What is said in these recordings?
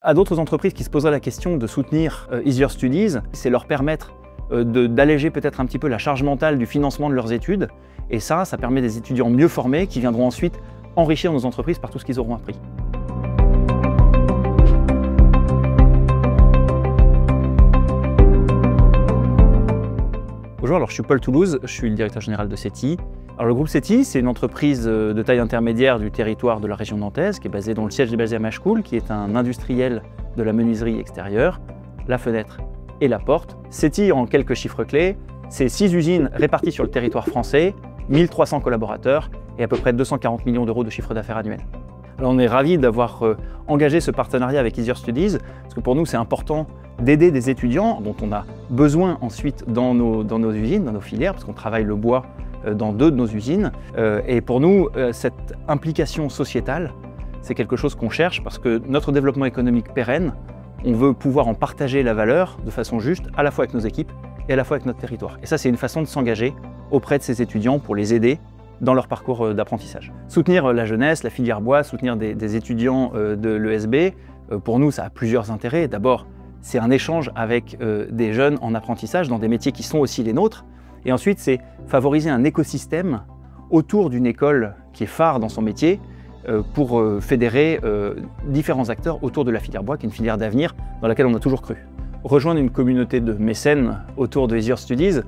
À d'autres entreprises qui se poseraient la question de soutenir Easier Studies, c'est leur permettre d'alléger peut-être un petit peu la charge mentale du financement de leurs études. Et ça permet des étudiants mieux formés qui viendront ensuite enrichir nos entreprises par tout ce qu'ils auront appris. Bonjour, alors je suis Paul Toulouse, je suis le directeur général de CETI. Alors le groupe CETI, c'est une entreprise de taille intermédiaire du territoire de la région nantaise, qui est basée, dont le siège est basé à Machecoul, qui est un industriel de la menuiserie extérieure, la fenêtre et la porte. CETI, en quelques chiffres clés, c'est 6 usines réparties sur le territoire français, 1300 collaborateurs et à peu près 240 millions d'euros de chiffre d'affaires annuel. Alors on est ravis d'avoir engagé ce partenariat avec Easier Studies, parce que pour nous c'est important d'aider des étudiants dont on a besoin ensuite dans nos usines, dans nos filières, parce qu'on travaille le bois dans 2 de nos usines. Et pour nous, cette implication sociétale, c'est quelque chose qu'on cherche parce que notre développement économique pérenne, on veut pouvoir en partager la valeur de façon juste, à la fois avec nos équipes et à la fois avec notre territoire. Et ça, c'est une façon de s'engager auprès de ces étudiants pour les aider dans leur parcours d'apprentissage. Soutenir la jeunesse, la filière bois, soutenir des étudiants de l'ESB, pour nous, ça a plusieurs intérêts. D'abord, c'est un échange avec des jeunes en apprentissage dans des métiers qui sont aussi les nôtres. Et ensuite, c'est favoriser un écosystème autour d'une école qui est phare dans son métier pour fédérer différents acteurs autour de la filière bois, qui est une filière d'avenir dans laquelle on a toujours cru. Rejoindre une communauté de mécènes autour de Easier Studies,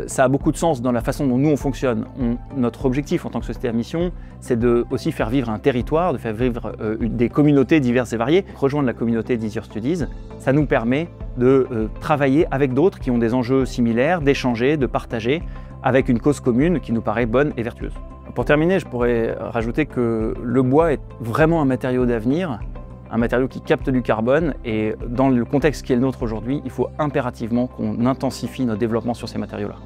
ça a beaucoup de sens dans la façon dont nous on fonctionne. Notre objectif en tant que société à mission, c'est de aussi faire vivre un territoire, de faire vivre des communautés diverses et variées. Rejoindre la communauté d'Easier Studies, ça nous permet de travailler avec d'autres qui ont des enjeux similaires, d'échanger, de partager, avec une cause commune qui nous paraît bonne et vertueuse. Pour terminer, je pourrais rajouter que le bois est vraiment un matériau d'avenir, un matériau qui capte du carbone, et dans le contexte qui est le nôtre aujourd'hui, il faut impérativement qu'on intensifie notre développement sur ces matériaux-là.